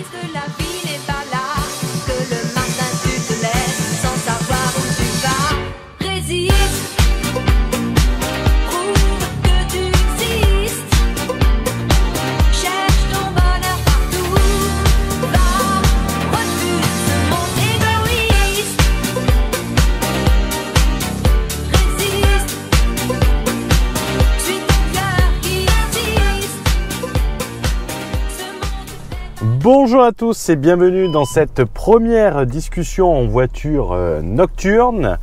triste, la vie n'est pas là. Que le matin tu te lèves sans savoir où tu vas. Résiste, prouve que tu existes. Cherche ton bonheur partout. Va, refuse ce monde égoïste. Résiste, suis ton cœur qui insiste. Ce monde Bonjour à tous et bienvenue dans cette première discussion en voiture nocturne.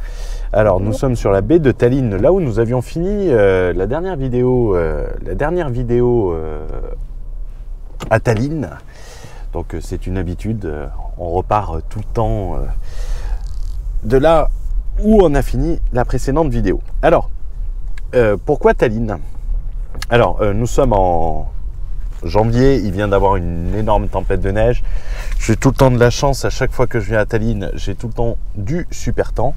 Alors nous sommes sur la baie de Tallinn, là où nous avions fini la dernière vidéo à Tallinn. Donc c'est une habitude, on repart tout le temps de là où on a fini la précédente vidéo. Alors, pourquoi Tallinn? Alors nous sommes en janvier, il vient d'avoir une énorme tempête de neige. J'ai tout le temps de la chance, à chaque fois que je viens à Tallinn, j'ai tout le temps du super temps.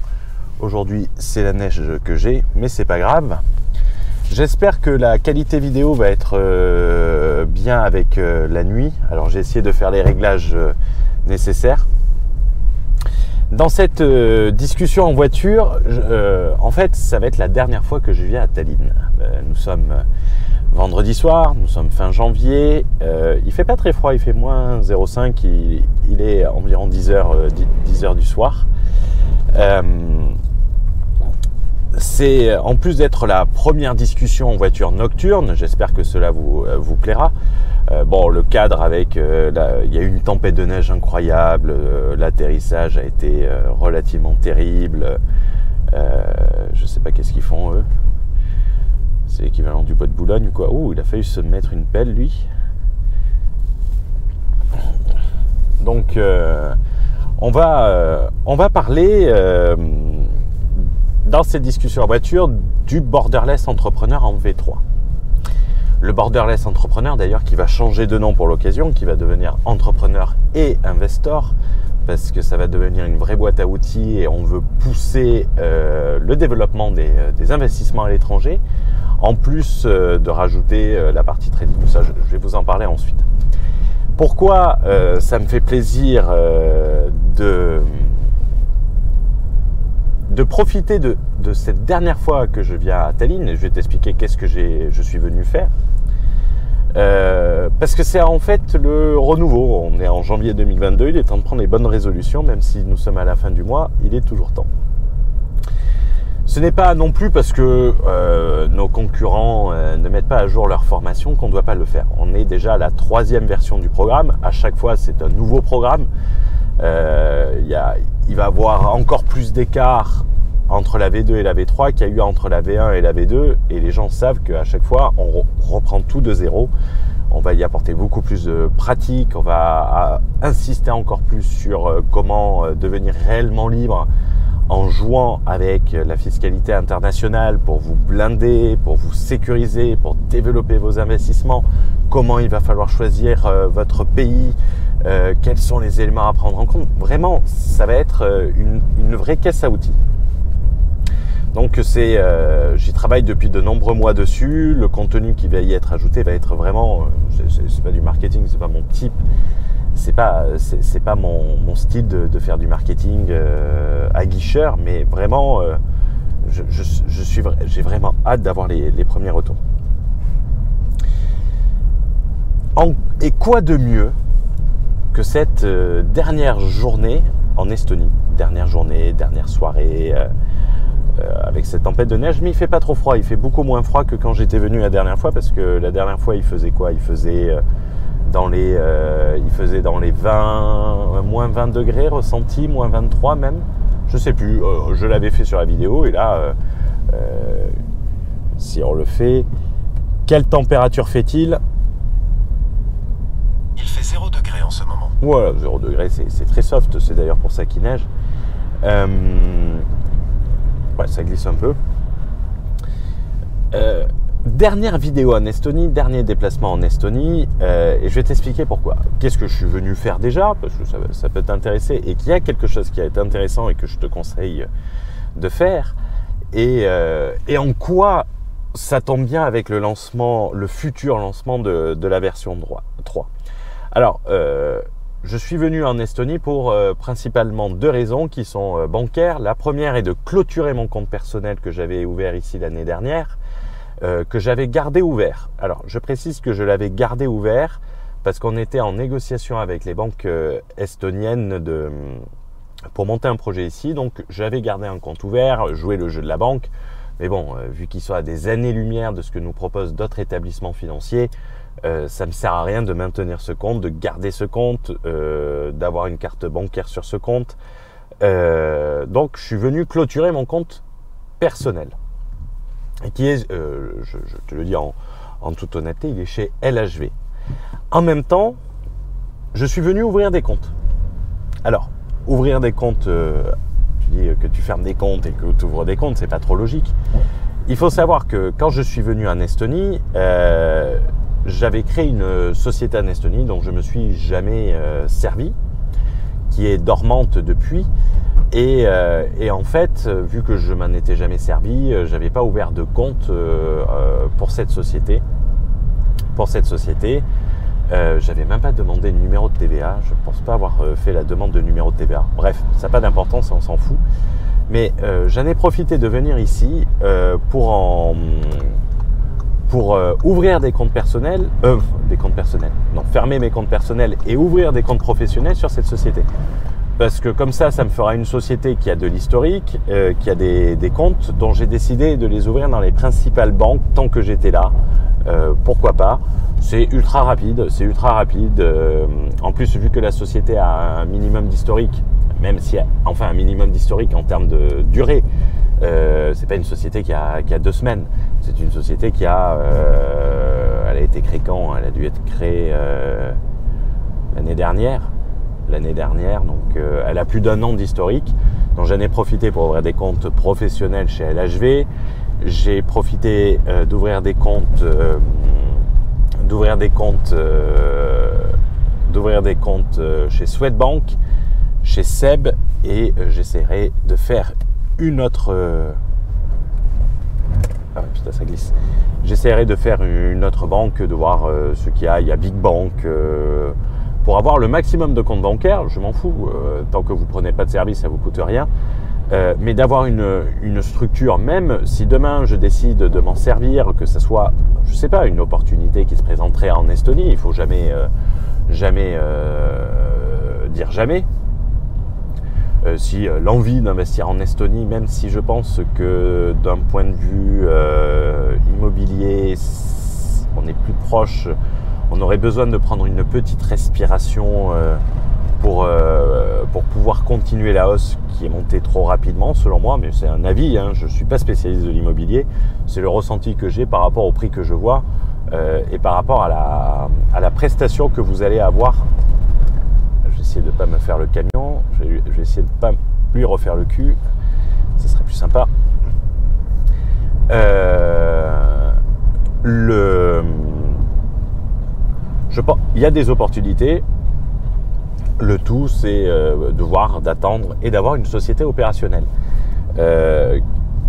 Aujourd'hui, c'est la neige que j'ai, mais c'est pas grave. J'espère que la qualité vidéo va être bien avec la nuit. Alors j'ai essayé de faire les réglages nécessaires. Dans cette discussion en voiture, en fait, ça va être la dernière fois que je viens à Tallinn. Nous sommes vendredi soir, nous sommes fin janvier, il fait pas très froid, il fait moins 0,5, il est environ 10 heures du soir. C'est en plus d'être la première discussion en voiture nocturne, j'espère que cela vous plaira. Bon, le cadre avec, il y a eu une tempête de neige incroyable, l'atterrissage a été relativement terrible. Je sais pas qu'est-ce qu'ils font eux. C'est l'équivalent du bois de Boulogne ou quoi. Oh, il a fallu se mettre une pelle lui. Donc on va parler dans cette discussion en voiture du borderless entrepreneur en V3. Le borderless entrepreneur d'ailleurs qui va changer de nom pour l'occasion, qui va devenir entrepreneur et investor, parce que ça va devenir une vraie boîte à outils et on veut pousser le développement des investissements à l'étranger, en plus de rajouter la partie trading. Ça, je vais vous en parler ensuite. Pourquoi ça me fait plaisir de profiter de cette dernière fois que je viens à Tallinn, et je vais t'expliquer qu'est-ce que je suis venu faire. Parce que c'est en fait le renouveau. On est en janvier 2022, il est temps de prendre les bonnes résolutions, même si nous sommes à la fin du mois, il est toujours temps. Ce n'est pas non plus parce que nos concurrents ne mettent pas à jour leur formation qu'on ne doit pas le faire. On est déjà à la 3e version du programme. À chaque fois, c'est un nouveau programme. Il va y avoir encore plus d'écart entre la V2 et la V3 qu'il y a eu entre la V1 et la V2. Et les gens savent qu'à chaque fois, on reprend tout de zéro. On va y apporter beaucoup plus de pratique. On va insister encore plus sur comment devenir réellement libre en jouant avec la fiscalité internationale pour vous blinder, pour vous sécuriser, pour développer vos investissements, comment il va falloir choisir votre pays, quels sont les éléments à prendre en compte. Vraiment, ça va être une vraie caisse à outils. Donc j'y travaille depuis de nombreux mois dessus. Le contenu qui va y être ajouté va être vraiment, c'est pas du marketing, c'est pas mon type. C'est pas mon style de faire du marketing aguicheur, mais vraiment j'ai vraiment hâte d'avoir les premiers retours. Et quoi de mieux que cette dernière journée en Estonie, dernière soirée avec cette tempête de neige, mais il fait pas trop froid, il fait beaucoup moins froid que quand j'étais venu la dernière fois, parce que la dernière fois il faisait quoi? Il faisait dans les 20, moins 20 degrés ressenti, moins 23 même, je sais plus, je l'avais fait sur la vidéo, et là, si on le fait, quelle température fait-il? Il fait 0 degré en ce moment. Voilà, 0 degré, c'est très soft, c'est d'ailleurs pour ça qu'il neige. Ouais, ça glisse un peu. Dernière vidéo en Estonie, dernier déplacement en Estonie, et je vais t'expliquer pourquoi. Qu'est-ce que je suis venu faire déjà, parce que ça peut t'intéresser, et qu'il y a quelque chose qui a été intéressant et que je te conseille de faire, et en quoi ça tombe bien avec le futur lancement de la version 3. Alors, je suis venu en Estonie pour principalement 2 raisons qui sont bancaires. La première est de clôturer mon compte personnel que j'avais ouvert ici l'année dernière, que j'avais gardé ouvert. Alors, je précise que je l'avais gardé ouvert parce qu'on était en négociation avec les banques estoniennes pour monter un projet ici. Donc, j'avais gardé un compte ouvert, joué le jeu de la banque. Mais bon, vu qu'il soit à des années-lumière de ce que nous proposent d'autres établissements financiers, ça ne me sert à rien de maintenir ce compte, de garder ce compte, d'avoir une carte bancaire sur ce compte. Donc, je suis venu clôturer mon compte personnel. Et qui est, je te le dis en toute honnêteté, il est chez LHV. En même temps, je suis venu ouvrir des comptes. Alors, ouvrir des comptes, tu dis que tu fermes des comptes et que tu ouvres des comptes, c'est pas trop logique. Il faut savoir que quand je suis venu en Estonie, j'avais créé une société en Estonie dont je me suis jamais servi, qui est dormante depuis. Et en fait, vu que je m'en étais jamais servi, j'avais pas ouvert de compte pour cette société. J'avais même pas demandé de numéro de TVA. Je pense pas avoir fait la demande de numéro de TVA. Bref, ça n'a pas d'importance, on s'en fout. Mais j'en ai profité de venir ici pour ouvrir des comptes personnels, fermer mes comptes personnels et ouvrir des comptes professionnels sur cette société. Parce que comme ça me fera une société qui a de l'historique, qui a des comptes dont j'ai décidé de les ouvrir dans les principales banques tant que j'étais là. Pourquoi pas? C'est ultra rapide. En plus, vu que la société a un minimum d'historique, même si enfin un minimum d'historique en termes de durée, c'est pas une société qui a 2 semaines. C'est une société qui a, elle a été créée quand? Elle a dû être créée l'année dernière, donc elle a plus d'1 an d'historique. Donc j'en ai profité pour ouvrir des comptes professionnels chez LHV. J'ai profité d'ouvrir des comptes chez Swedbank, chez Seb, et j'essaierai de faire une autre. Ah putain, ça glisse. J'essaierai de faire une autre banque, de voir ce qu'il y a. Il y a Big Bank. Pour avoir le maximum de comptes bancaires, je m'en fous. Tant que vous prenez pas de service, ça vous coûte rien. Mais d'avoir une structure, même si demain je décide de m'en servir, que ce soit, je sais pas, une opportunité qui se présenterait en Estonie, il faut jamais dire jamais. Si l'envie d'investir en Estonie, même si je pense que d'un point de vue immobilier, on est plus proche, on aurait besoin de prendre une petite respiration pour pouvoir continuer la hausse qui est montée trop rapidement selon moi, mais c'est un avis, hein, je ne suis pas spécialiste de l'immobilier, c'est le ressenti que j'ai par rapport au prix que je vois et par rapport à la prestation que vous allez avoir. Je vais essayer de ne pas me faire le camion, je vais essayer de ne pas lui refaire le cul, ça serait plus sympa. Je pense, il y a des opportunités. Le tout, c'est d'attendre et d'avoir une société opérationnelle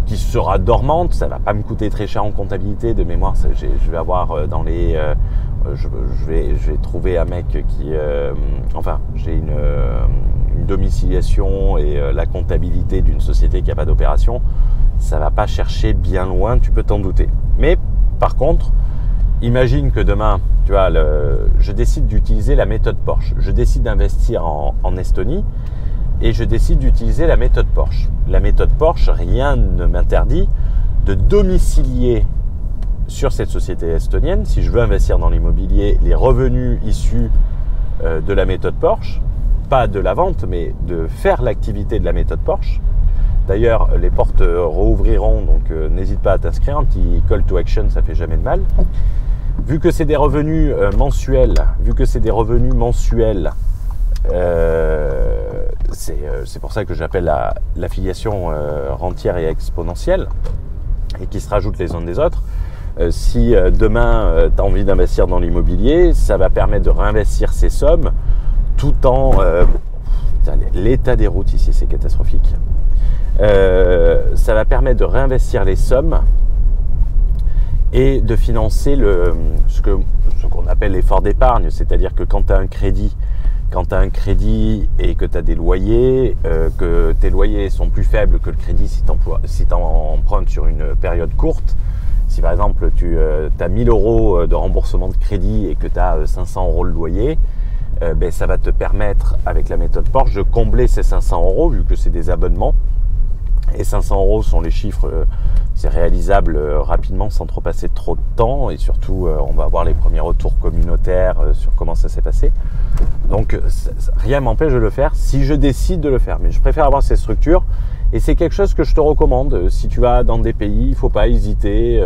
qui sera dormante. Ça ne va pas me coûter très cher en comptabilité. De mémoire, je vais avoir dans les... je vais trouver un mec qui... j'ai une domiciliation et la comptabilité d'une société qui n'a pas d'opération. Ça ne va pas chercher bien loin, tu peux t'en douter. Mais par contre... Imagine que demain, tu vois, je décide d'utiliser la méthode Porsche. Je décide d'investir en Estonie et je décide d'utiliser la méthode Porsche. La méthode Porsche, rien ne m'interdit de domicilier sur cette société estonienne, si je veux investir dans l'immobilier, les revenus issus de la méthode Porsche, pas de la vente, mais de faire l'activité de la méthode Porsche. D'ailleurs, les portes rouvriront, donc n'hésite pas à t'inscrire. Un petit call to action, ça fait jamais de mal. Vu que c'est des revenus mensuels, c'est pour ça que j'appelle l'affiliation rentière et exponentielle et qui se rajoutent les uns des autres. Si demain tu as envie d'investir dans l'immobilier, ça va permettre de réinvestir ces sommes tout en... l'état des routes ici, c'est catastrophique. Ça va permettre de réinvestir les sommes et de financer ce qu'on appelle l'effort d'épargne, c'est-à-dire que quand tu as un crédit quand tu as un crédit et que tu as des loyers, que tes loyers sont plus faibles que le crédit si tu empruntes sur une période courte. Si par exemple tu as 1000 € de remboursement de crédit et que tu as 500 € de loyer, ça va te permettre avec la méthode Porsche de combler ces 500 € vu que c'est des abonnements. Et 500 € sont les chiffres, c'est réalisable rapidement sans trop passer trop de temps. Et surtout, on va avoir les premiers retours communautaires sur comment ça s'est passé. Donc, rien m'empêche de le faire si je décide de le faire. Mais je préfère avoir ces structures. Et c'est quelque chose que je te recommande. Si tu vas dans des pays, il ne faut pas hésiter,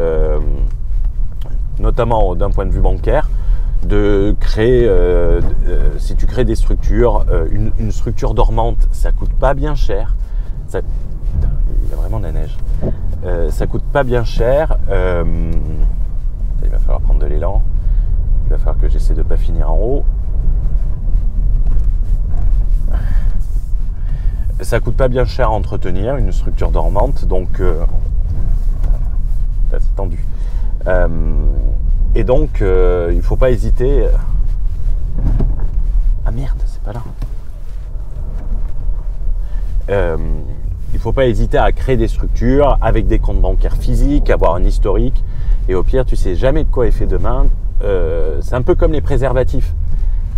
notamment d'un point de vue bancaire, de créer, si tu crées des structures, une structure dormante, ça coûte pas bien cher. Il y a vraiment de la neige. Ça coûte pas bien cher. Il va falloir prendre de l'élan. Il va falloir que j'essaie de pas finir en haut. Ça coûte pas bien cher à entretenir une structure dormante, donc c'est tendu. Et donc il faut pas hésiter. Ah merde, c'est pas là. Il ne faut pas hésiter à créer des structures avec des comptes bancaires physiques, avoir un historique. Et au pire, tu sais jamais de quoi est fait demain. C'est un peu comme les préservatifs.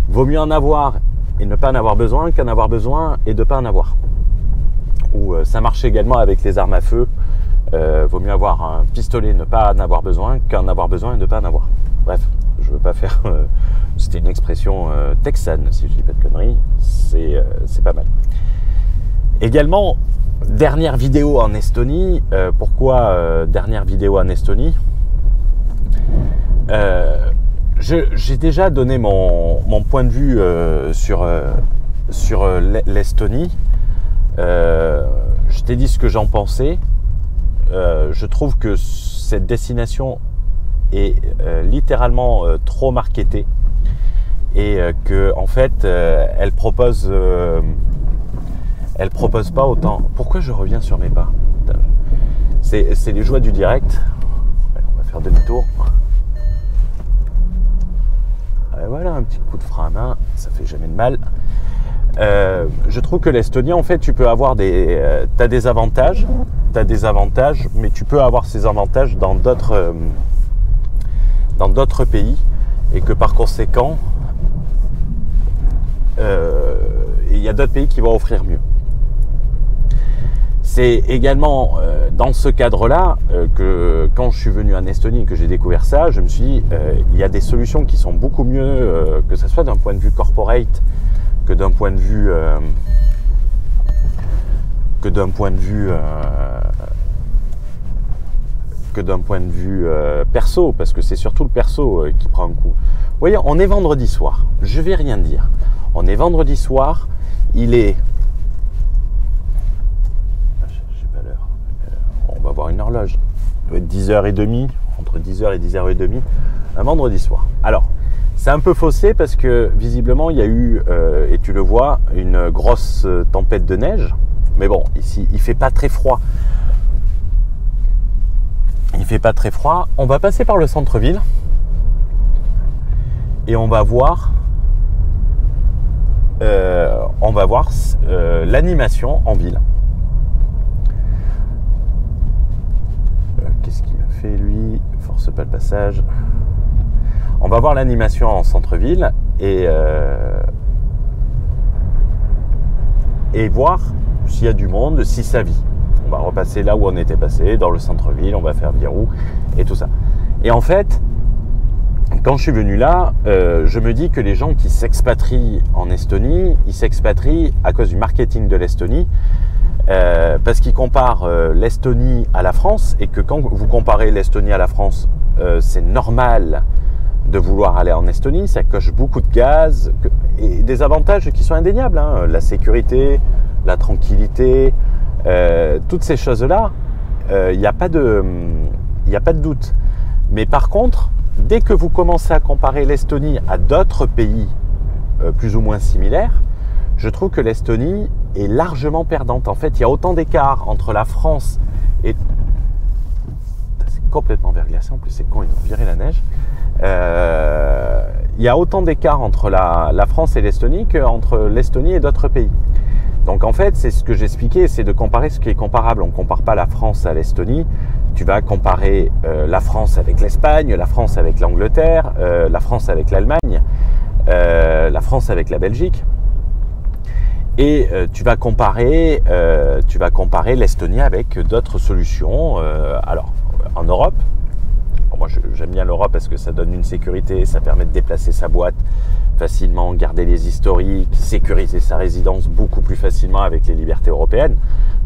Vaut mieux en avoir et ne pas en avoir besoin qu'en avoir besoin et de ne pas en avoir. Ou ça marche également avec les armes à feu. Vaut mieux avoir un pistolet et ne pas en avoir besoin qu'en avoir besoin et ne pas en avoir. Bref, je ne veux pas faire... c'était une expression texane, si je ne dis pas de conneries. C'est pas mal. Également, dernière vidéo en Estonie. Pourquoi dernière vidéo en Estonie? J'ai déjà donné mon point de vue sur l'Estonie. Je t'ai dit ce que j'en pensais. Je trouve que cette destination est littéralement trop marketée et que en fait elle propose pas autant. Pourquoi je reviens sur mes pas? C'est les joies du direct. On va faire demi-tour. Voilà, un petit coup de frein à main, ça fait jamais de mal. Je trouve que l'Estonie, en fait, tu peux avoir t'as des avantages, mais tu peux avoir ces avantages dans d'autres pays, et que par conséquent, il y a d'autres pays qui vont offrir mieux. C'est également dans ce cadre-là que quand je suis venu en Estonie et que j'ai découvert ça, je me suis dit, il y a des solutions qui sont beaucoup mieux, que ce soit d'un point de vue corporate, que d'un point de vue perso, parce que c'est surtout le perso qui prend un coup. Vous voyez, on est vendredi soir, je vais rien dire. On est vendredi soir, il est... je sais pas l'heure. On va voir une horloge. Il doit être 10h30, entre 10h et 10h30, un vendredi soir. Alors, c'est un peu faussé parce que visiblement il y a eu, et tu le vois, une grosse tempête de neige. Mais bon, ici il fait pas très froid. Il fait pas très froid. On va passer par le centre-ville et on va voir l'animation en ville. Qu'est-ce qu'il me fait lui? Force pas le passage. On va voir l'animation en centre-ville et voir s'il y a du monde, si ça vit. On va repasser là où on était passé, dans le centre-ville, on va faire Virou et tout ça. Et en fait, quand je suis venu là, je me dis que les gens qui s'expatrient en Estonie, ils s'expatrient à cause du marketing de l'Estonie, parce qu'ils comparent l'Estonie à la France, et que quand vous comparez l'Estonie à la France, c'est normal de vouloir aller en Estonie, ça coche beaucoup de gaz et des avantages qui sont indéniables, hein, la sécurité, la tranquillité, toutes ces choses-là, il n'y a pas de doute. Mais par contre, dès que vous commencez à comparer l'Estonie à d'autres pays plus ou moins similaires, je trouve que l'Estonie est largement perdante. En fait, il y a autant d'écart entre la France et... C'est complètement verglacé, en plus c'est con, ils ont viré la neige. il y a autant d'écart entre la France et l'Estonie qu'entre l'Estonie et d'autres pays. Donc en fait, c'est ce que j'expliquais, c'est de comparer ce qui est comparable. On ne compare pas la France à l'Estonie. Tu vas comparer la France avec l'Espagne, la France avec l'Angleterre, la France avec l'Allemagne, la France avec la Belgique. Et tu vas comparer l'Estonie avec d'autres solutions. Alors, en Europe, moi j'aime bien l'Europe parce que ça donne une sécurité, ça permet de déplacer sa boîte facilement, garder les historiques, sécuriser sa résidence beaucoup plus facilement avec les libertés européennes.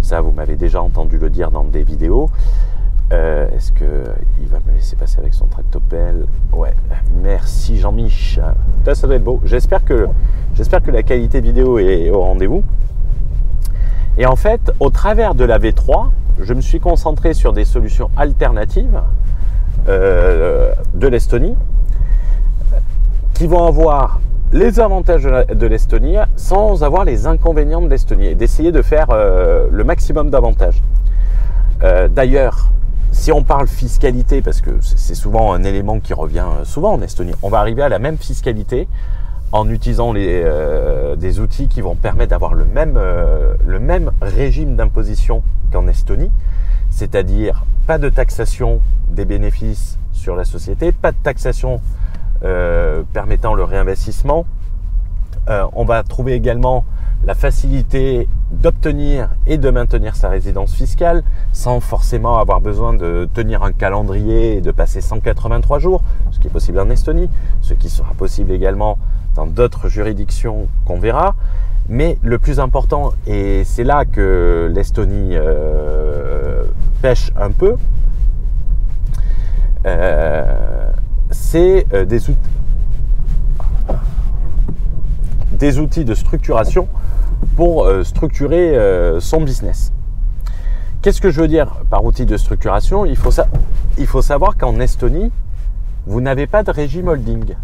Ça, vous m'avez déjà entendu le dire dans des vidéos. Est-ce qu'il va me laisser passer avec son tractopelle? Ouais, merci Jean-Mich. Ça doit être beau. J'espère que la qualité vidéo est au rendez-vous. Et en fait, au travers de la V3, je me suis concentré sur des solutions alternatives de l'Estonie qui vont avoir les avantages de l'Estonie sans avoir les inconvénients de l'Estonie et d'essayer de faire le maximum d'avantages. D'ailleurs, si on parle fiscalité, parce que c'est souvent un élément qui revient souvent en Estonie, on va arriver à la même fiscalité en utilisant des outils qui vont permettre d'avoir le même régime d'imposition qu'en Estonie, c'est-à-dire pas de taxation des bénéfices sur la société, pas de taxation permettant le réinvestissement. On va trouver également la facilité d'obtenir et de maintenir sa résidence fiscale sans forcément avoir besoin de tenir un calendrier et de passer 183 jours, ce qui est possible en Estonie, ce qui sera possible également dans d'autres juridictions qu'on verra. Mais le plus important, et c'est là que l'Estonie pêche un peu, c'est des outils de structuration pour structurer son business. Qu'est-ce que je veux dire par outil de structuration? Il faut savoir qu'en Estonie, vous n'avez pas de régime holding.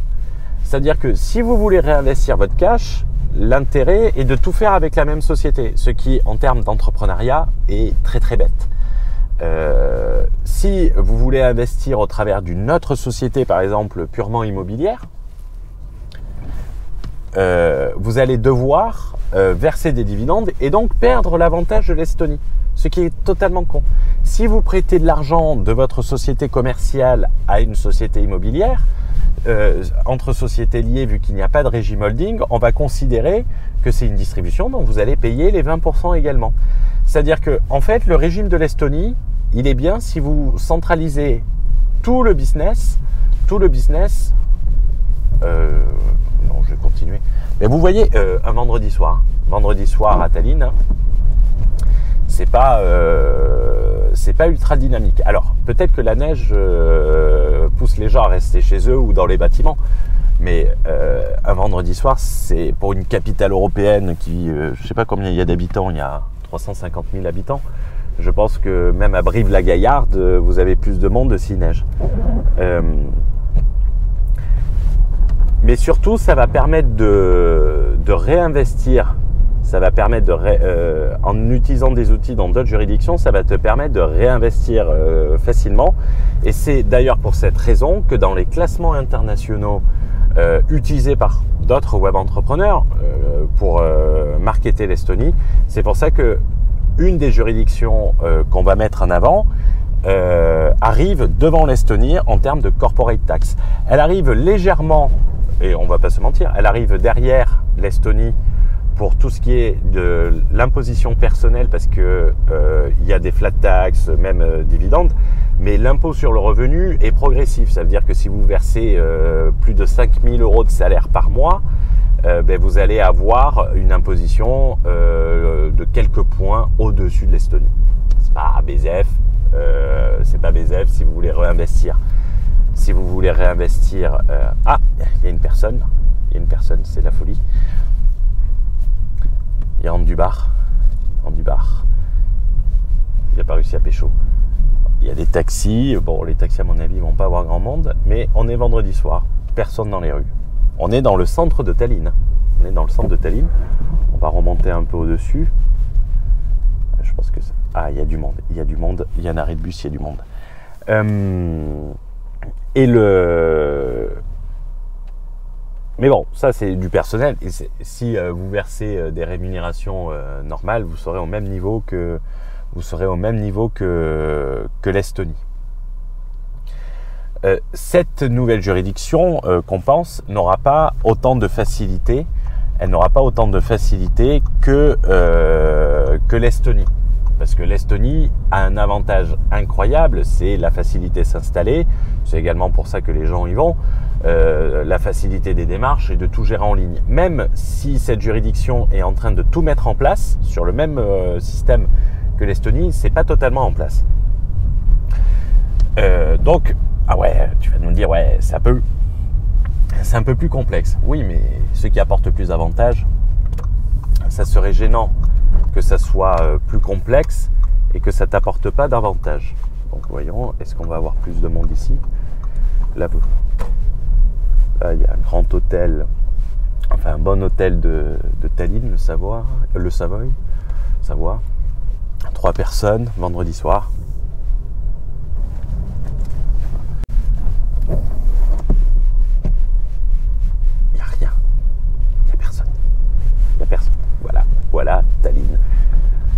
C'est-à-dire que si vous voulez réinvestir votre cash, l'intérêt est de tout faire avec la même société, ce qui, en termes d'entrepreneuriat, est très très bête. Si vous voulez investir au travers d'une autre société, par exemple purement immobilière, vous allez devoir verser des dividendes et donc perdre l'avantage de l'Estonie, ce qui est totalement con. Si vous prêtez de l'argent de votre société commerciale à une société immobilière, entre sociétés liées, vu qu'il n'y a pas de régime holding, on va considérer que c'est une distribution, donc vous allez payer les 20% également. C'est-à-dire que, en fait, le régime de l'Estonie, il est bien si vous centralisez tout le business. Non, je vais continuer. Mais vous voyez, un vendredi soir à Tallinn, c'est pas ultra dynamique. Alors, peut-être que la neige pousse les gens à rester chez eux ou dans les bâtiments. Mais un vendredi soir, c'est pour une capitale européenne qui, je sais pas combien il y a d'habitants, il y a 350 000 habitants. Je pense que même à Brive-la-Gaillarde, vous avez plus de monde s'il neige. Mais surtout, ça va permettre de réinvestir. Ça va permettre en utilisant des outils dans d'autres juridictions, ça va te permettre de réinvestir facilement. Et c'est d'ailleurs pour cette raison que dans les classements internationaux utilisés par d'autres web entrepreneurs pour marketer l'Estonie, c'est pour ça que une des juridictions qu'on va mettre en avant arrive devant l'Estonie en termes de corporate tax. Elle arrive légèrement, et on va pas se mentir, elle arrive derrière l'Estonie pour tout ce qui est de l'imposition personnelle, parce que il y a des flat tax, même dividendes, mais l'impôt sur le revenu est progressif. Ça veut dire que si vous versez plus de 5 000 € de salaire par mois, vous allez avoir une imposition de quelques points au-dessus de l'Estonie. C'est pas BZF, si vous voulez réinvestir. Si vous voulez réinvestir, il y a une personne, c'est la folie. Il rentre du bar. Il n'a pas réussi à pécho. Il y a des taxis. Bon, les taxis, à mon avis, ils vont pas avoir grand monde. Mais on est vendredi soir. Personne dans les rues. On est dans le centre de Tallinn. On va remonter un peu au-dessus. Je pense que il y a du monde. Il y a un arrêt de bus, il y a du monde. Mais bon, ça c'est du personnel. Et si vous versez des rémunérations normales, vous serez au même niveau que l'Estonie. Cette nouvelle juridiction qu'on pense n'aura pas autant de facilité. Elle n'aura pas autant de facilité que l'Estonie. Parce que l'Estonie a un avantage incroyable, c'est la facilité de s'installer. C'est également pour ça que les gens y vont. La facilité des démarches et de tout gérer en ligne. Même si cette juridiction est en train de tout mettre en place sur le même système que l'Estonie, c'est pas totalement en place. Donc, ah ouais, tu vas nous dire, ouais, c'est un peu plus complexe. Oui, mais ce qui apporte plus d'avantages, ça serait gênant que ça soit plus complexe et que ça t'apporte pas d'avantages. Donc voyons, est-ce qu'on va avoir plus de monde ici? Là, il y a un grand hôtel, enfin un bon hôtel de Tallinn, le Savoie. 3 personnes, vendredi soir. Il n'y a rien. Il n'y a personne. Voilà, Tallinn.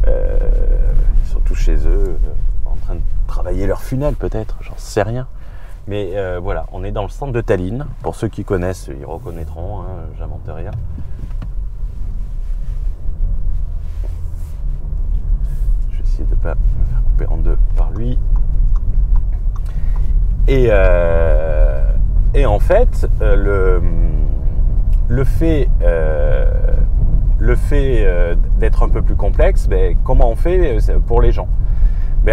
Ils sont tous chez eux, en train de travailler leur funnel peut-être, j'en sais rien. Mais voilà, on est dans le centre de Tallinn. Pour ceux qui connaissent, ils reconnaîtront, hein, j'invente rien. Je vais essayer de ne pas me faire couper en deux par lui. Et en fait, le fait d'être un peu plus complexe, comment on fait pour les gens?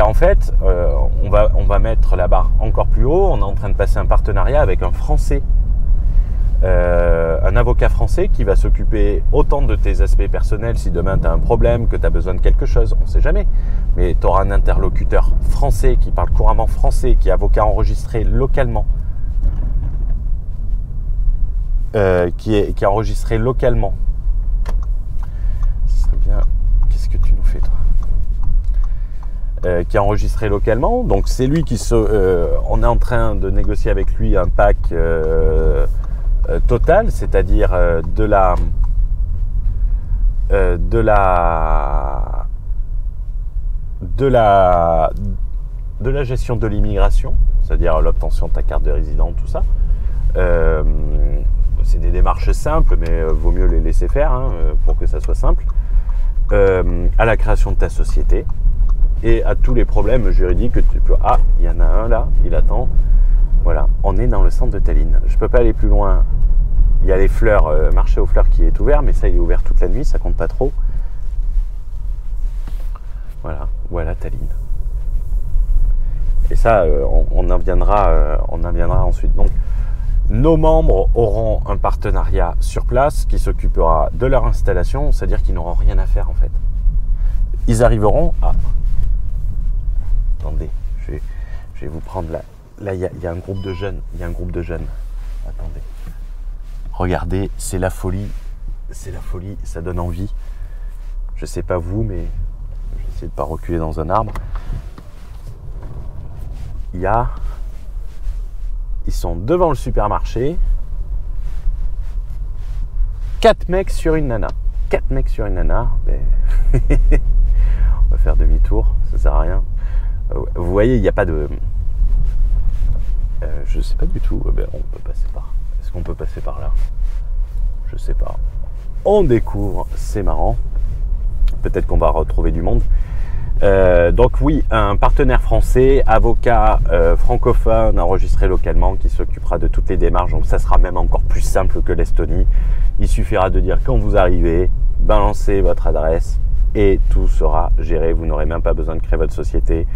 En fait, on va mettre la barre encore plus haut. On est en train de passer un partenariat avec un Français, un avocat français qui va s'occuper autant de tes aspects personnels si demain tu as un problème, que tu as besoin de quelque chose, on ne sait jamais. Mais tu auras un interlocuteur français qui parle couramment français, qui est avocat enregistré localement, qui est enregistré localement. Ce serait bien. Qu'est-ce que tu nous fais, toi? Qui est enregistré localement. Donc c'est lui on est en train de négocier avec lui un pack total, c'est-à-dire de la gestion de l'immigration, c'est-à-dire l'obtention de ta carte de résident, tout ça. C'est des démarches simples, mais vaut mieux les laisser faire, hein, pour que ça soit simple. À la création de ta société et à tous les problèmes juridiques que tu peux. Ah, il y en a un là, il attend. Voilà, on est dans le centre de Tallinn. Je peux pas aller plus loin. Il y a les fleurs, marché aux fleurs qui est ouvert, mais ça il est ouvert toute la nuit, ça compte pas trop. Voilà Tallinn. Et ça, on en viendra ensuite. Donc, nos membres auront un partenariat sur place qui s'occupera de leur installation, c'est-à-dire qu'ils n'auront rien à faire en fait. Ils arriveront à... Attendez, je vais vous prendre là. Là, il y a un groupe de jeunes. Attendez. Regardez, c'est la folie. Ça donne envie. Je sais pas vous, mais je vais essayer de pas reculer dans un arbre. Ils sont devant le supermarché. 4 mecs sur une nana. Mais on va faire demi-tour, ça sert à rien. Vous voyez, il n'y a pas de... je sais pas du tout. On peut passer par... Est-ce qu'on peut passer par là? Je sais pas. On découvre, c'est marrant. Peut-être qu'on va retrouver du monde. Donc oui, un partenaire français, avocat francophone enregistré localement qui s'occupera de toutes les démarches. Donc ça sera même encore plus simple que l'Estonie. Il suffira de dire quand vous arrivez, balancez votre adresse et tout sera géré. Vous n'aurez même pas besoin de créer votre société.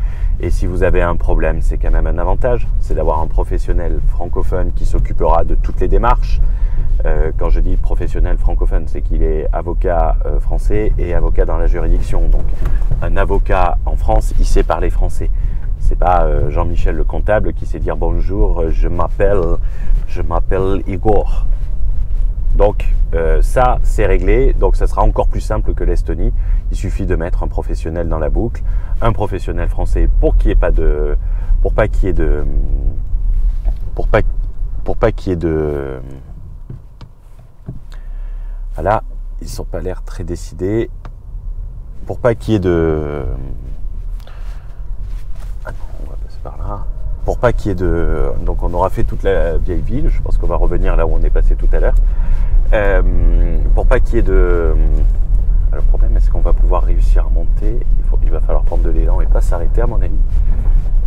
Et si vous avez un problème, c'est quand même un avantage. C'est d'avoir un professionnel francophone qui s'occupera de toutes les démarches. Quand je dis professionnel francophone, c'est qu'il est avocat français et avocat dans la juridiction. Donc un avocat en France, il sait parler français. C'est pas Jean-Michel le comptable qui sait dire bonjour, je m'appelle Igor. Donc ça, c'est réglé. Donc ça sera encore plus simple que l'Estonie. Il suffit de mettre un professionnel dans la boucle, un professionnel français pour pas qu'il y ait de Là, ils sont pas l'air très décidés. Pour pas qu'il y ait de... Ah non, on va passer par là. Pour pas qu'il y ait de... Donc on aura fait toute la vieille ville. Je pense qu'on va revenir là où on est passé tout à l'heure. Pour pas qu'il y ait de... Le problème, est-ce qu'on va pouvoir réussir à monter? Il va falloir prendre de l'élan et pas s'arrêter à mon avis.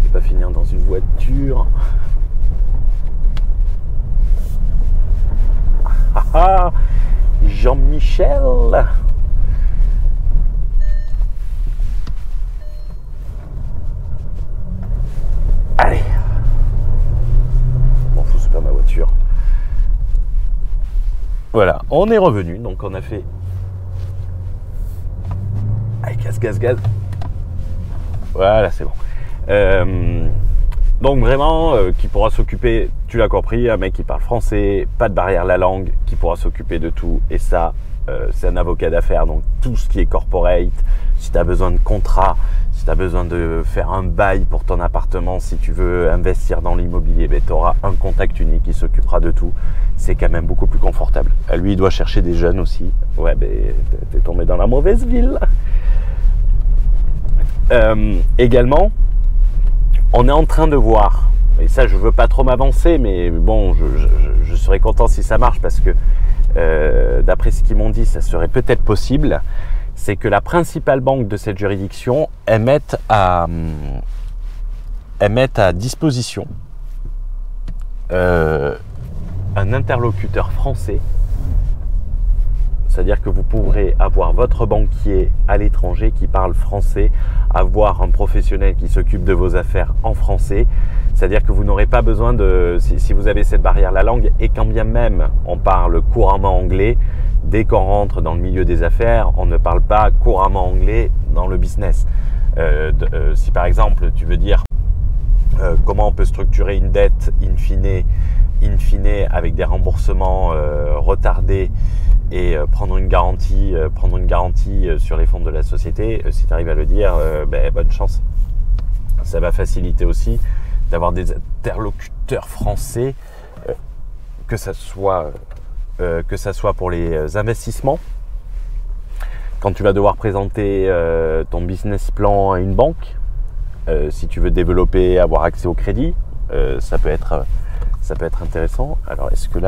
Et pas finir dans une voiture. Ah, Jean-Michel. Allez. Bon, c'est pas ma voiture. Voilà, on est revenu. Donc on a fait... Allez, gaz. Voilà, c'est bon. Donc vraiment, qui pourra s'occuper, tu l'as compris, un mec qui parle français, pas de barrière la langue, qui pourra s'occuper de tout. Et ça, c'est un avocat d'affaires. Donc tout ce qui est corporate, si tu as besoin de contrat, si tu as besoin de faire un bail pour ton appartement, si tu veux investir dans l'immobilier, tu auras un contact unique qui s'occupera de tout. C'est quand même beaucoup plus confortable. Lui, il doit chercher des jeunes aussi. Ouais, t'es tombé dans la mauvaise ville. Également, on est en train de voir, et ça je veux pas trop m'avancer, mais bon, je serais content si ça marche parce que d'après ce qu'ils m'ont dit, ça serait peut-être possible. C'est que la principale banque de cette juridiction, elles mettent à disposition un interlocuteur français. C'est-à-dire que vous pourrez avoir votre banquier à l'étranger qui parle français, avoir un professionnel qui s'occupe de vos affaires en français. C'est-à-dire que vous n'aurez pas besoin de, si vous avez cette barrière la langue, et quand bien même on parle couramment anglais, dès qu'on rentre dans le milieu des affaires, on ne parle pas couramment anglais dans le business. Si par exemple tu veux dire comment on peut structurer une dette in fine avec des remboursements retardés, et prendre une garantie sur les fonds de la société, si tu arrives à le dire, bonne chance. Ça va faciliter aussi d'avoir des interlocuteurs français, que ça soit pour les investissements. Quand tu vas devoir présenter ton business plan à une banque, si tu veux développer, avoir accès au crédit, ça peut être intéressant. Alors, est-ce qu'il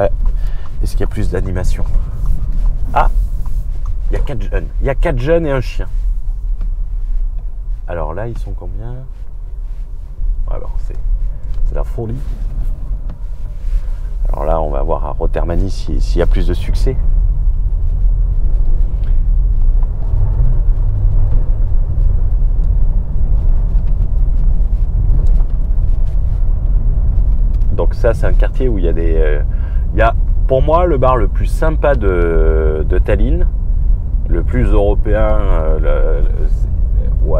y a plus d'animation? Ah, il y a 4 jeunes. Il y a 4 jeunes et un chien. Alors là, ils sont combien? Alors, c'est la folie. Alors là, on va voir à Rotermanie s'il y a plus de succès. Donc ça, c'est un quartier où il y a il y a pour moi le bar le plus sympa de Tallinn, le plus européen.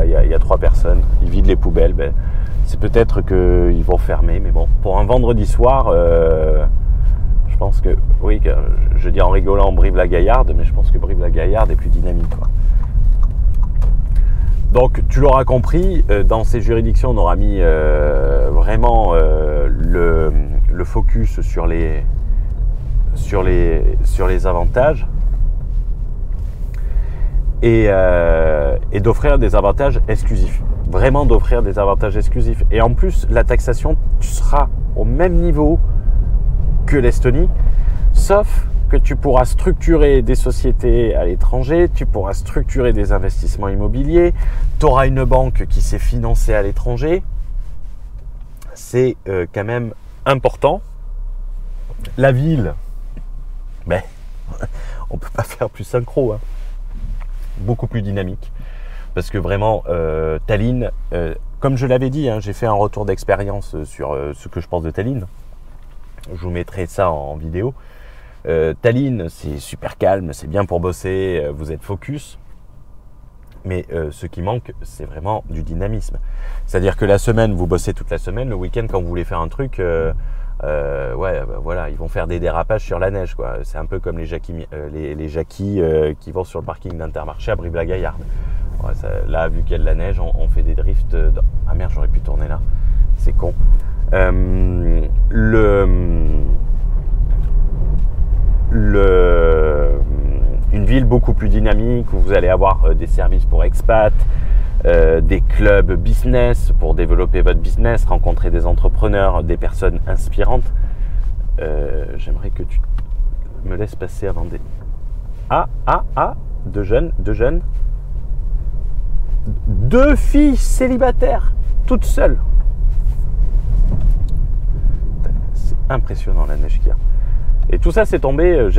Il y a 3 personnes, ils vident les poubelles. C'est peut-être qu'ils vont fermer, mais bon, pour un vendredi soir, je pense que, oui, je dis en rigolant Brive-la-Gaillarde, mais je pense que Brive-la-Gaillarde est plus dynamique, quoi. Donc, tu l'auras compris, dans ces juridictions, on aura mis vraiment le focus sur les avantages et d'offrir des avantages exclusifs. Vraiment d'offrir des avantages exclusifs. Et en plus, la taxation, tu seras au même niveau que l'Estonie, sauf que tu pourras structurer des sociétés à l'étranger, tu pourras structurer des investissements immobiliers, tu auras une banque qui s'est financée à l'étranger. C'est quand même important. La ville, on peut pas faire plus synchro, hein. Beaucoup plus dynamique. Parce que vraiment, Tallinn, comme je l'avais dit, hein, j'ai fait un retour d'expérience sur ce que je pense de Tallinn. Je vous mettrai ça en vidéo. Tallinn, c'est super calme, c'est bien pour bosser, vous êtes focus. Mais ce qui manque, c'est vraiment du dynamisme. C'est-à-dire que la semaine, vous bossez toute la semaine. Le week-end, quand vous voulez faire un truc, voilà, ils vont faire des dérapages sur la neige, quoi. C'est un peu comme les jackies qui vont sur le parking d'Intermarché à Brive-la-Gaillarde. Ouais, là, vu qu'il y a de la neige, on fait des drifts. Ah merde, j'aurais pu tourner là. C'est con. ville beaucoup plus dynamique où vous allez avoir des services pour expats, des clubs business pour développer votre business, rencontrer des entrepreneurs, des personnes inspirantes. J'aimerais que tu me laisses passer avant des... Deux jeunes. 2 filles célibataires, toutes seules. C'est impressionnant la neige qu'il y a. Et tout ça c'est tombé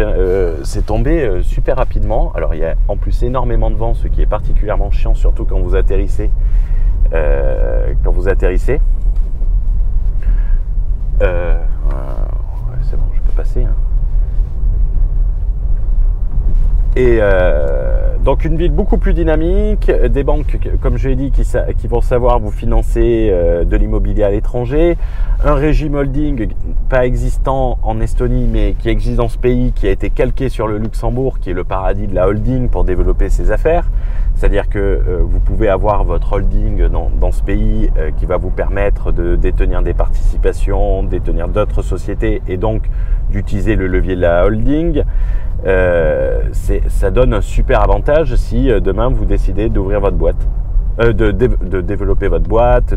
super rapidement. Alors il y a en plus énormément de vent, ce qui est particulièrement chiant, surtout quand vous atterrissez. C'est bon, je peux passer. Hein. Et donc une ville beaucoup plus dynamique, des banques, comme je l'ai dit, qui vont savoir vous financer de l'immobilier à l'étranger, un régime holding pas existant en Estonie, mais qui existe dans ce pays, qui a été calqué sur le Luxembourg, qui est le paradis de la holding pour développer ses affaires. C'est-à-dire que vous pouvez avoir votre holding dans ce pays qui va vous permettre de détenir des participations, détenir d'autres sociétés et donc d'utiliser le levier de la holding. Ça donne un super avantage si demain vous décidez d'ouvrir votre boîte, de développer votre boîte,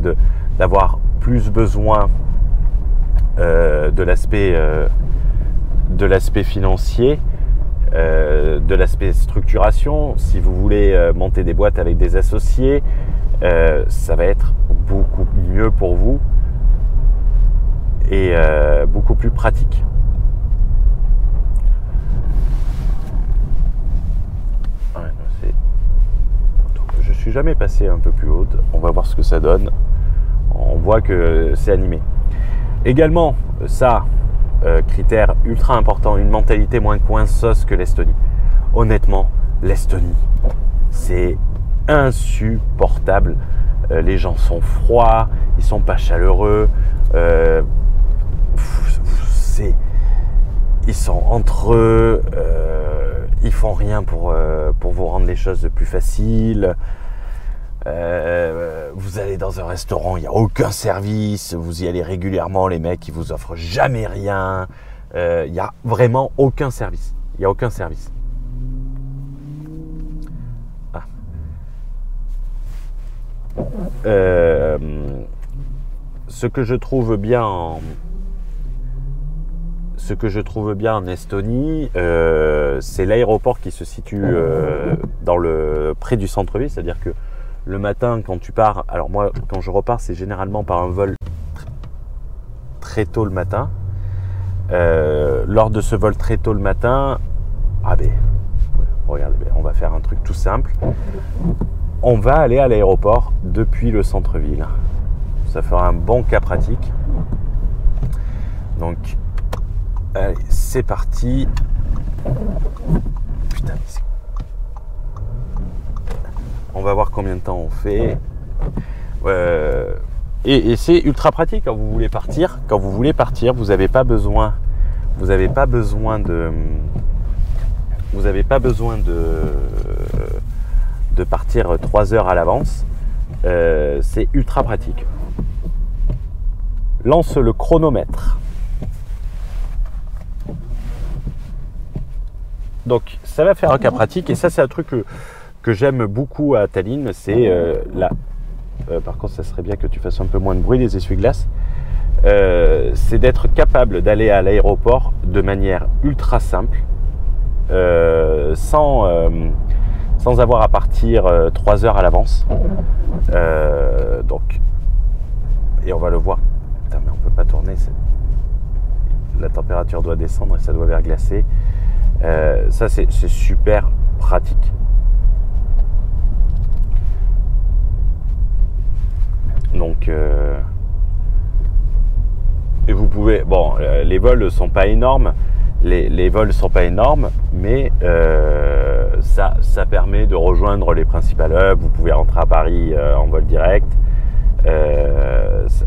d'avoir plus besoin de l'aspect financier, de l'aspect structuration. Si vous voulez monter des boîtes avec des associés, ça va être beaucoup mieux pour vous et beaucoup plus pratique. Je suis jamais passé un peu plus haute. On va voir ce que ça donne. On voit que c'est animé. Également, ça, critère ultra important, une mentalité moins coinceuse que l'Estonie. Honnêtement, l'Estonie, c'est insupportable. Les gens sont froids, ils sont pas chaleureux. Ils sont entre eux. Ils font rien pour vous rendre les choses plus faciles. Vous allez dans un restaurant, il n'y a aucun service, vous y allez régulièrement, les mecs ils vous offrent jamais rien, il n'y a vraiment aucun service. Il n'y a aucun service. Ce que je trouve bien en Estonie, c'est l'aéroport qui se situe près du centre-ville, c'est-à-dire que le matin quand tu pars, alors moi quand je repars c'est généralement par un vol très tôt le matin. Lors de ce vol très tôt le matin, regardez, on va faire un truc tout simple. On va aller à l'aéroport depuis le centre-ville. Ça fera un bon cas pratique. Donc, allez, c'est parti. Putain, on va voir combien de temps on fait. Et c'est ultra pratique quand vous voulez partir. Quand vous voulez partir, vous n'avez pas besoin de partir 3 heures à l'avance. C'est ultra pratique. Lance le chronomètre. Donc ça va faire un cas pratique et ça c'est un truc que j'aime beaucoup à Tallinn, c'est par contre ça serait bien que tu fasses un peu moins de bruit les essuie-glaces, c'est d'être capable d'aller à l'aéroport de manière ultra simple, sans avoir à partir 3 heures à l'avance. Donc, et on va le voir. Putain, mais on peut pas tourner. La température doit descendre et ça doit verglacer. Ça, c'est super pratique. Donc, et vous pouvez. Bon, les vols sont pas énormes. Les vols sont pas énormes, mais ça permet de rejoindre les principales hubs. Vous pouvez rentrer à Paris en vol direct.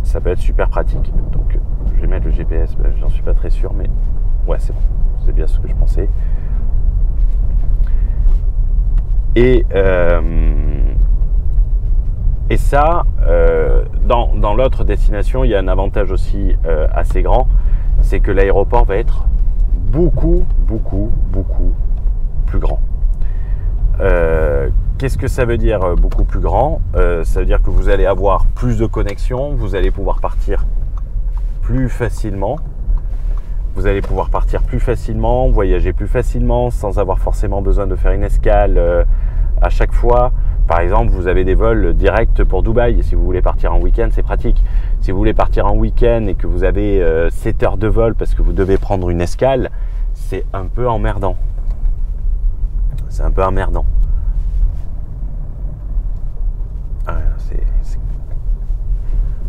Ça peut être super pratique. Donc, je vais mettre le GPS. J'en suis pas très sûr, mais ouais, c'est bon. C'est bien ce que je pensais. Et ça, dans l'autre destination, il y a un avantage aussi assez grand, c'est que l'aéroport va être beaucoup plus grand. qu'est-ce que ça veut dire beaucoup plus grand? Ça veut dire que vous allez avoir plus de connexions, vous allez pouvoir partir plus facilement. Vous allez pouvoir partir plus facilement, voyager plus facilement sans avoir forcément besoin de faire une escale à chaque fois. Par exemple, vous avez des vols directs pour Dubaï. Si vous voulez partir en week-end, c'est pratique. Si vous voulez partir en week-end et que vous avez 7 heures de vol parce que vous devez prendre une escale, c'est un peu emmerdant. C'est un peu emmerdant.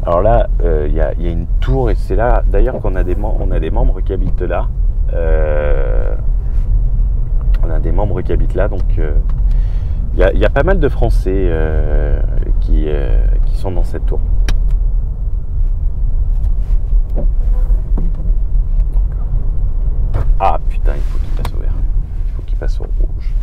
Alors là, il y a une tour et c'est là d'ailleurs qu'on a des membres qui habitent là. On a des membres qui habitent là, donc il y a pas mal de Français qui sont dans cette tour. Ah putain, il faut qu'il passe au vert. Il faut qu'il passe au rouge.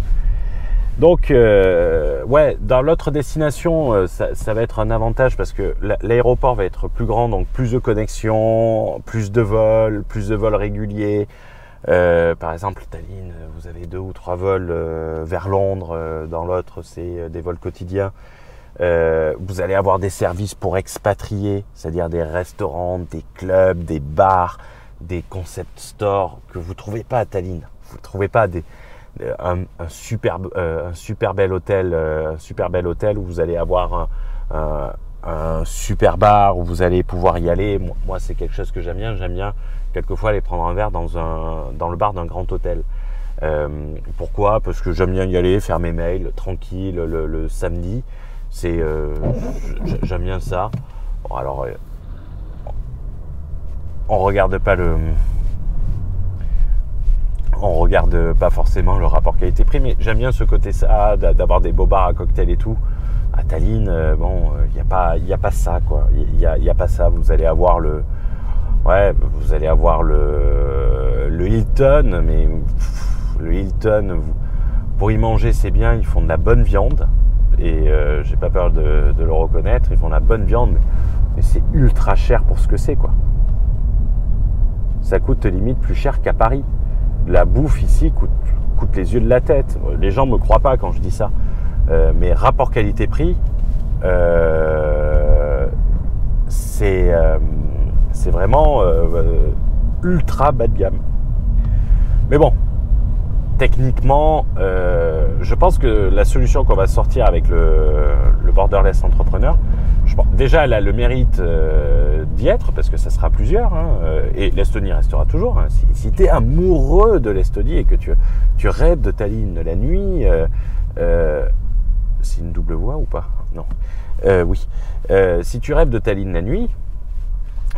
Donc, ouais, dans l'autre destination, ça va être un avantage parce que l'aéroport va être plus grand, donc plus de connexions, plus de vols réguliers. Par exemple, Tallinn, vous avez 2 ou 3 vols vers Londres. Dans l'autre, c'est des vols quotidiens. Vous allez avoir des services pour expatriés, c'est-à-dire des restaurants, des clubs, des bars, des concept stores que vous ne trouvez pas à Tallinn. Vous ne trouvez pas un super bel hôtel où vous allez avoir un super bar où vous allez pouvoir y aller. Moi, c'est quelque chose que j'aime bien. J'aime bien quelquefois aller prendre un verre dans le bar d'un grand hôtel. Pourquoi? Parce que j'aime bien y aller, faire mes mails tranquille le samedi. J'aime bien ça. Bon, alors, on regarde pas forcément le rapport qualité-prix, mais j'aime bien ce côté ça, d'avoir des beaux bars à cocktails et tout. À Tallinn, il y a pas ça, quoi. Il y a pas ça. Vous allez avoir le Hilton, mais le Hilton, pour y manger, c'est bien. Ils font de la bonne viande et j'ai pas peur de le reconnaître. Ils font de la bonne viande, mais c'est ultra cher pour ce que c'est, quoi. Ça coûte limite plus cher qu'à Paris. La bouffe ici coûte les yeux de la tête. Les gens me croient pas quand je dis ça. Mais rapport qualité-prix, c'est vraiment ultra bas de gamme. Mais bon, techniquement, je pense que la solution qu'on va sortir avec le Borderless Entrepreneur, déjà elle a le mérite d'y être parce que ça sera plusieurs, hein, et l'Estonie restera toujours. Hein. Si tu es amoureux de l'Estonie et que tu rêves de Tallinn la nuit, c'est une double voix ou pas? Non. Oui. Si tu rêves de Tallinn la nuit,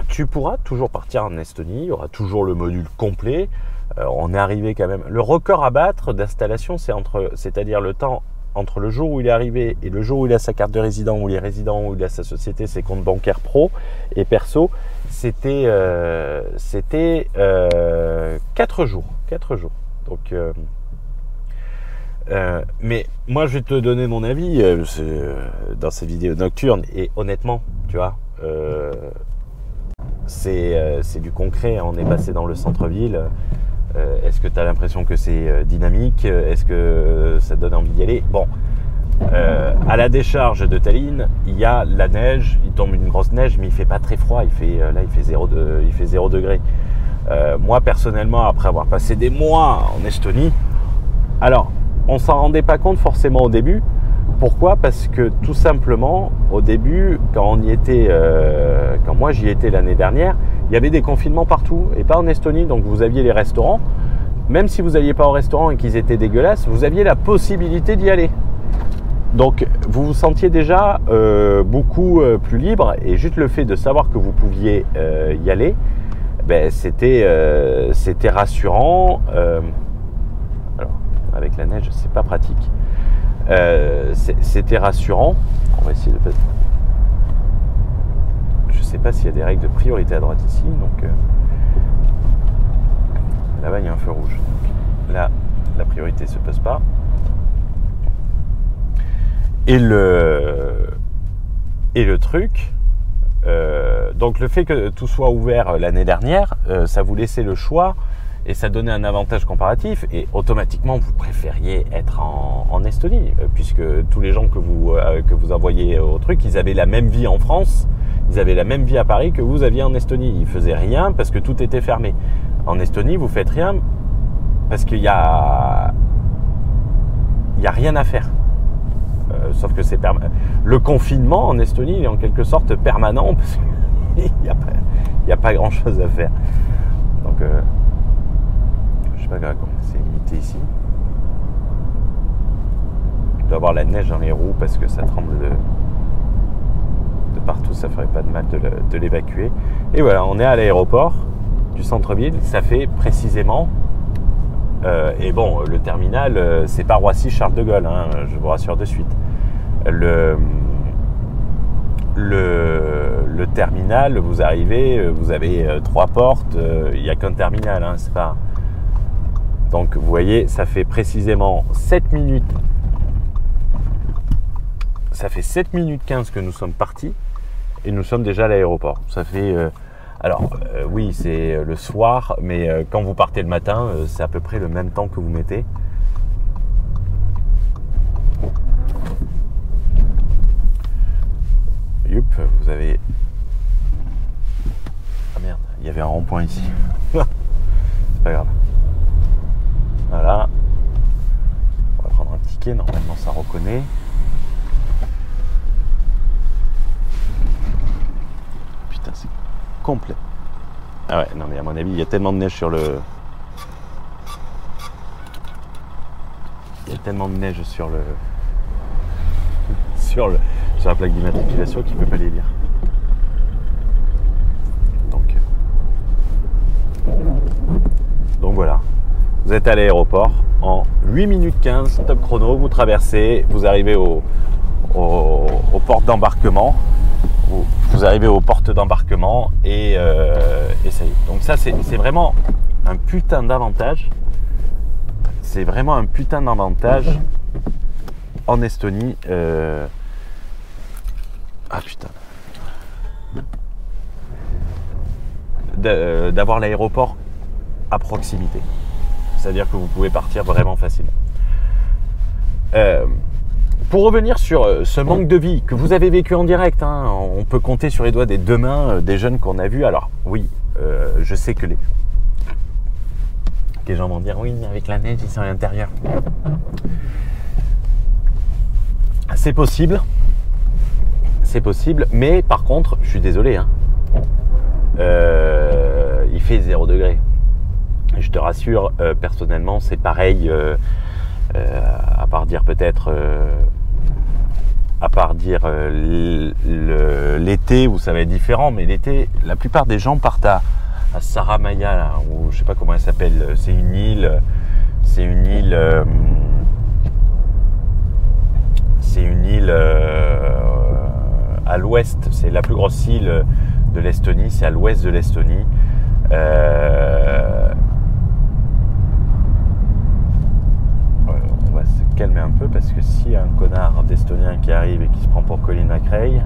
tu pourras toujours partir en Estonie. Il y aura toujours le module complet. On est arrivé quand même. Le record à battre d'installation, c'est-à-dire le temps entre le jour où il est arrivé et le jour où il a sa carte de résident, où il est résident, où il a sa société, ses comptes bancaires pro et perso, c'était 4 jours. 4 jours. Donc, mais moi, je vais te donner mon avis dans ces vidéos nocturnes. Et honnêtement, tu vois, c'est du concret. On est passé dans le centre-ville. Est-ce que tu as l'impression que c'est dynamique? Est-ce que ça te donne envie d'y aller? Bon, à la décharge de Tallinn, il y a la neige. Il tombe une grosse neige, mais il fait pas très froid. Il fait 0 degré. Moi, personnellement, après avoir passé des mois en Estonie, alors, on s'en rendait pas compte forcément au début. Pourquoi? Parce que tout simplement, au début, quand moi j'y étais l'année dernière, il y avait des confinements partout et pas en Estonie. Donc vous aviez les restaurants. Même si vous n'alliez pas au restaurant et qu'ils étaient dégueulasses, vous aviez la possibilité d'y aller. Donc vous vous sentiez déjà beaucoup plus libre, et juste le fait de savoir que vous pouviez y aller, c'était rassurant. Alors avec la neige, c'est pas pratique. C'était rassurant. On va essayer de. Je sais pas s'il y a des règles de priorité à droite ici, donc là-bas il y a un feu rouge. Donc, là, la priorité se passe pas. Et le truc, donc le fait que tout soit ouvert l'année dernière, ça vous laissait le choix. Et ça donnait un avantage comparatif et automatiquement vous préfériez être en Estonie puisque tous les gens que vous envoyez au truc, ils avaient la même vie en France, ils avaient la même vie à Paris que vous aviez en Estonie. Ils faisaient rien parce que tout était fermé. En Estonie, vous faites rien parce qu'il y a rien à faire. Sauf que c'est le confinement en Estonie, il est en quelque sorte permanent parce qu'il n'y a pas grand chose à faire. Donc je sais pas comment c'est limité ici. Il doit y avoir la neige dans les roues parce que ça tremble de partout, ça ferait pas de mal de l'évacuer. Et voilà, on est à l'aéroport du centre-ville, ça fait précisément et bon, le terminal c'est pas Roissy-Charles de Gaulle, hein, je vous rassure de suite. Le terminal, vous arrivez, vous avez 3 portes, il n'y a qu'un terminal, hein, c'est pas. Donc vous voyez, ça fait précisément 7 minutes. Ça fait 7 minutes 15 que nous sommes partis et nous sommes déjà à l'aéroport. Ça fait oui, c'est le soir, mais quand vous partez le matin, c'est à peu près le même temps que vous mettez. Youp, vous avez... Ah merde, il y avait un rond-point ici. C'est pas grave. Voilà. On va prendre un ticket, normalement ça reconnaît. Putain, c'est complet. Ah ouais, non mais à mon avis, il y a tellement de neige sur le... Il y a tellement de neige sur la plaque d'immatriculation qu'il ne peut pas les lire. Donc voilà. Vous êtes à l'aéroport en 8 minutes 15, top chrono, vous traversez, vous arrivez aux portes d'embarquement. Vous arrivez aux portes d'embarquement et ça y est. Donc ça, c'est vraiment un putain d'avantage. C'est vraiment un putain d'avantage en Estonie. Ah putain. D'avoir l'aéroport à proximité. C'est-à-dire que vous pouvez partir vraiment facilement. Pour revenir sur ce manque de vie que vous avez vécu en direct, hein, on peut compter sur les doigts des 2 mains des jeunes qu'on a vus. Alors oui, je sais que les gens vont dire oui, mais avec la neige, ils sont à l'intérieur. C'est possible. C'est possible, mais par contre, je suis désolé, hein, il fait 0 degré. Je te rassure, personnellement, c'est pareil, à part dire peut-être, l'été où ça va être différent, mais l'été, la plupart des gens partent à Saramaya, là, ou je sais pas comment elle s'appelle, c'est une île à l'ouest, c'est la plus grosse île de l'Estonie, c'est à l'ouest de l'Estonie. On va se calmer un peu parce que s'il y a un connard d'Estonien qui arrive et qui se prend pour Colin McRae,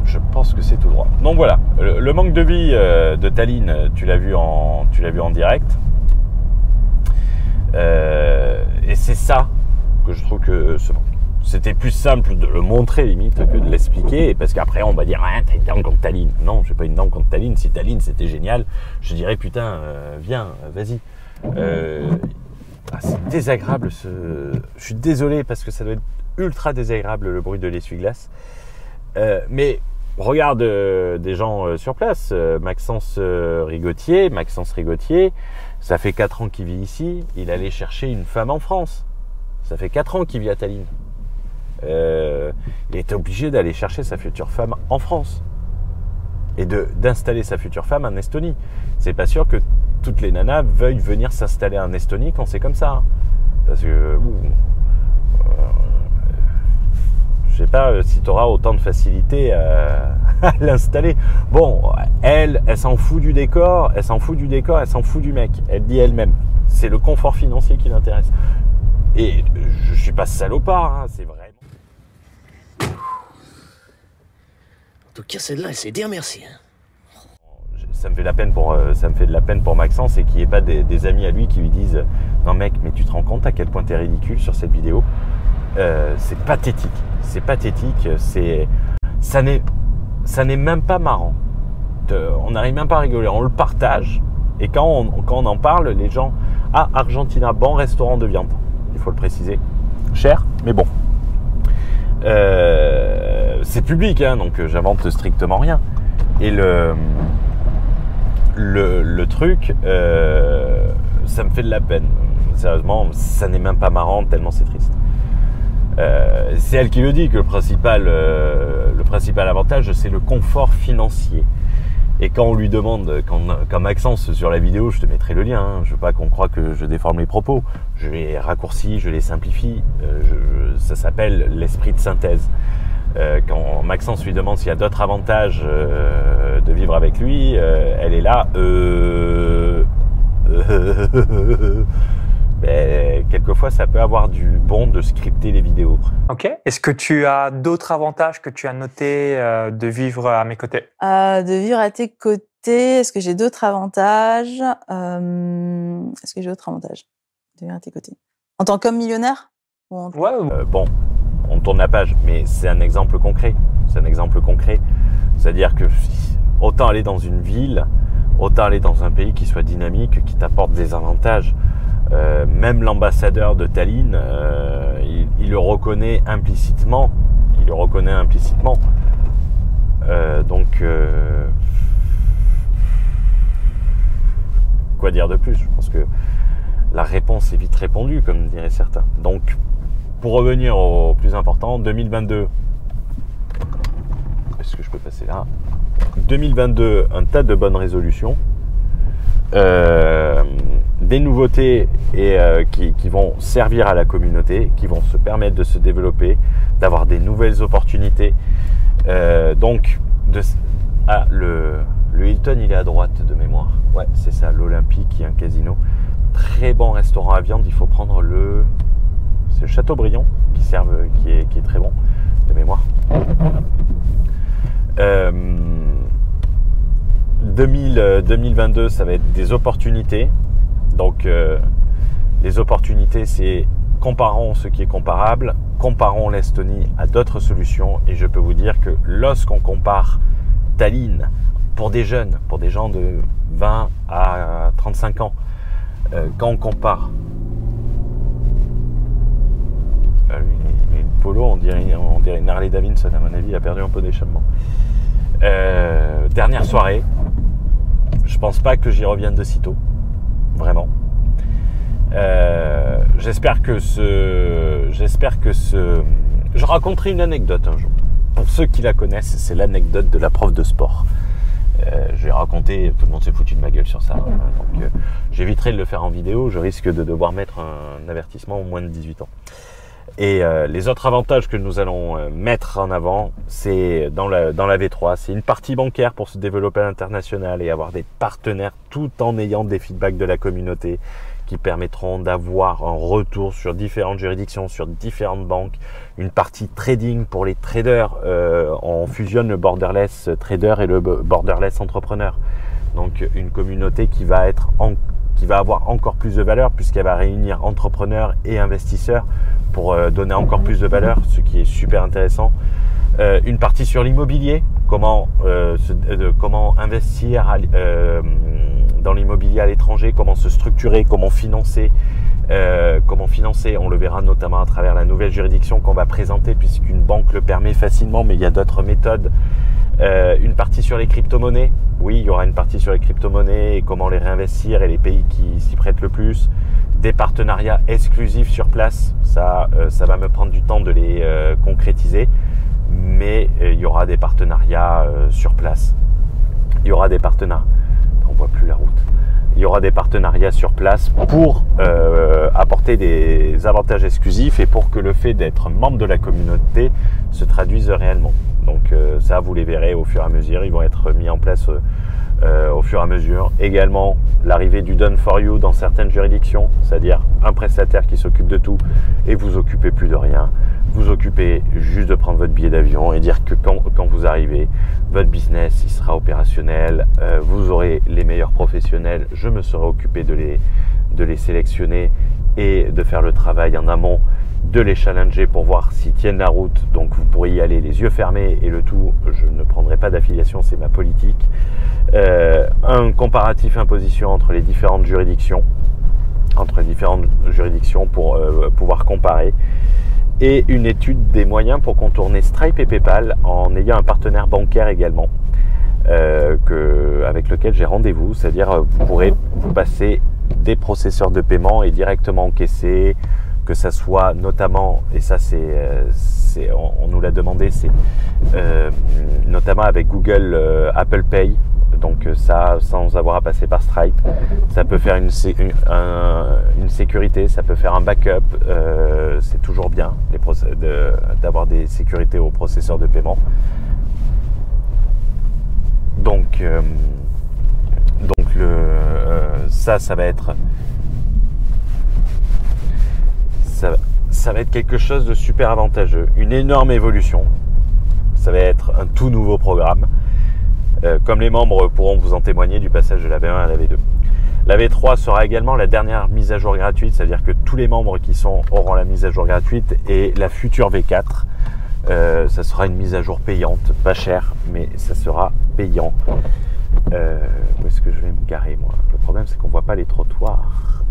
je pense que c'est tout droit. Donc voilà, le manque de vie de Tallinn, tu l'as vu en direct. Et c'est ça que je trouve que c'était plus simple de le montrer limite que de l'expliquer, parce qu'après on va dire ah, t'as une dent contre Tallinn. Non, j'ai pas une dent contre Tallinn. Si Tallinn c'était génial, je dirais putain viens, vas-y. C'est désagréable je suis désolé parce que ça doit être ultra désagréable le bruit de l'essuie-glace. Mais regarde des gens sur place, Maxence Rigotier, ça fait 4 ans qu'il vit ici, il allait chercher une femme en France. Ça fait 4 ans qu'il vit à Tallinn. Il était obligé d'aller chercher sa future femme en France et d'installer sa future femme en Estonie. C'est pas sûr que toutes les nanas veuillent venir s'installer en Estonie quand c'est comme ça. Hein. Parce que je sais pas si tu auras autant de facilité à l'installer. Bon, elle s'en fout du décor, elle s'en fout du mec. Elle dit elle-même. C'est le confort financier qui l'intéresse. Et je suis pas salopard, hein, c'est vraiment... tout cas, celle-là, elle s'est dit merci. Hein. Ça me fait de la peine pour Maxence et qu'il n'y ait pas des amis à lui qui lui disent « Non mec, mais tu te rends compte à quel point t'es ridicule sur cette vidéo ?» C'est pathétique. C'est pathétique. Ça n'est même pas marrant. On n'arrive même pas à rigoler. On le partage. Et quand on en parle, les gens... Ah, Argentina, bon restaurant de viande. Il faut le préciser. Cher, mais bon. C'est public, hein, donc j'invente strictement rien. Et le truc, ça me fait de la peine. Sérieusement, ça n'est même pas marrant, tellement c'est triste. C'est elle qui le dit, que le principal avantage, c'est le confort financier. Et quand on lui demande, quand Maxence sur la vidéo, je te mettrai le lien, hein, je veux pas qu'on croie que je déforme les propos, je les raccourcis, je les simplifie, ça s'appelle l'esprit de synthèse. Quand Maxence lui demande s'il y a d'autres avantages de vivre avec lui, elle est là, mais quelquefois ça peut avoir du bon de scripter les vidéos. Ok. Est-ce que tu as d'autres avantages que tu as notés de vivre à mes côtés? De vivre à tes côtés, est-ce que j'ai d'autres avantages Est-ce que j'ai d'autres avantages de vivre à tes côtés en tant qu'homme millionnaire ou Ouais. Bon, on tourne la page, mais c'est un exemple concret. C'est-à-dire que autant aller dans une ville, autant aller dans un pays qui soit dynamique, qui t'apporte des avantages. Même l'ambassadeur de Tallinn, il le reconnaît implicitement. Donc, quoi dire de plus? Je pense que la réponse est vite répondue, comme diraient certains. Donc, pour revenir au plus important, 2022. Est-ce que je peux passer là? 2022, un tas de bonnes résolutions. Des nouveautés qui vont servir à la communauté, qui vont se permettre de se développer, d'avoir des nouvelles opportunités. Le Hilton, il est à droite de mémoire. Ouais, c'est ça, l'Olympique, il y a un casino. Très bon restaurant à viande, il faut prendre c'est le Châteaubriand qui est très bon de mémoire. 2022, ça va être des opportunités. Donc, les opportunités, c'est comparons ce qui est comparable, comparons l'Estonie à d'autres solutions. Et je peux vous dire que lorsqu'on compare Tallinn pour des jeunes, pour des gens de 20 à 35 ans, quand on compare... une polo, on dirait une Harley Davidson, à mon avis, il a perdu un peu d'échappement. Dernière soirée, je pense pas que j'y revienne de sitôt, vraiment. J'espère que je raconterai une anecdote un jour. Pour ceux qui la connaissent, c'est l'anecdote de la prof de sport. Je vais raconter, tout le monde s'est foutu de ma gueule sur ça. Donc j'éviterai de le faire en vidéo, je risque de devoir mettre un avertissement au moins de 18 ans. Et les autres avantages que nous allons mettre en avant, c'est dans la V3, c'est une partie bancaire pour se développer à l'international et avoir des partenaires tout en ayant des feedbacks de la communauté qui permettront d'avoir un retour sur différentes juridictions, sur différentes banques. Une partie trading pour les traders. On fusionne le borderless trader et le borderless entrepreneur. Donc une communauté qui va avoir encore plus de valeur puisqu'elle va réunir entrepreneurs et investisseurs pour donner encore plus de valeur, ce qui est super intéressant. Une partie sur l'immobilier, comment investir dans l'immobilier à l'étranger, comment se structurer, comment financer, on le verra notamment à travers la nouvelle juridiction qu'on va présenter puisqu'une banque le permet facilement, mais il y a d'autres méthodes. Une partie sur les crypto-monnaies, oui, il y aura une partie sur les crypto-monnaies et comment les réinvestir et les pays qui s'y prêtent le plus. Des partenariats exclusifs sur place, ça va me prendre du temps de les concrétiser, mais il y aura des partenariats sur place. Il y aura des partenariats, on voit plus la route. Il y aura des partenariats sur place pour apporter des avantages exclusifs et pour que le fait d'être membre de la communauté se traduise réellement. Donc ça, vous les verrez au fur et à mesure, ils vont être mis en place au fur et à mesure. Également, l'arrivée du Done for You dans certaines juridictions, c'est-à-dire un prestataire qui s'occupe de tout et vous occupez plus de rien. vous occuper juste de prendre votre billet d'avion et dire que quand vous arrivez, votre business il sera opérationnel, vous aurez les meilleurs professionnels, je me serai occupé de les sélectionner et de faire le travail en amont, de les challenger pour voir s'ils tiennent la route. Donc vous pourriez y aller les yeux fermés et le tout, je ne prendrai pas d'affiliation, c'est ma politique. Un comparatif imposition entre les différentes juridictions, pour pouvoir comparer, et une étude des moyens pour contourner Stripe et PayPal en ayant un partenaire bancaire également, avec lequel j'ai rendez-vous, c'est-à-dire vous pourrez vous passer des processeurs de paiement et directement encaisser, que ça soit notamment, et ça on nous l'a demandé, c'est notamment avec Google Apple Pay. Donc ça, sans avoir à passer par Stripe, ça peut faire une sécurité, ça peut faire un backup. C'est toujours bien d'avoir des sécurités aux processeurs de paiement. Donc ça va être quelque chose de super avantageux, une énorme évolution. Ça va être un tout nouveau programme. Comme les membres pourront vous en témoigner du passage de la V1 à la V2. La V3 sera également la dernière mise à jour gratuite, c'est-à-dire que tous les membres qui auront la mise à jour gratuite, et la future V4, ça sera une mise à jour payante, pas chère, mais ça sera payant. Où est-ce que je vais me garer, moi? Le problème, c'est qu'on voit pas les trottoirs.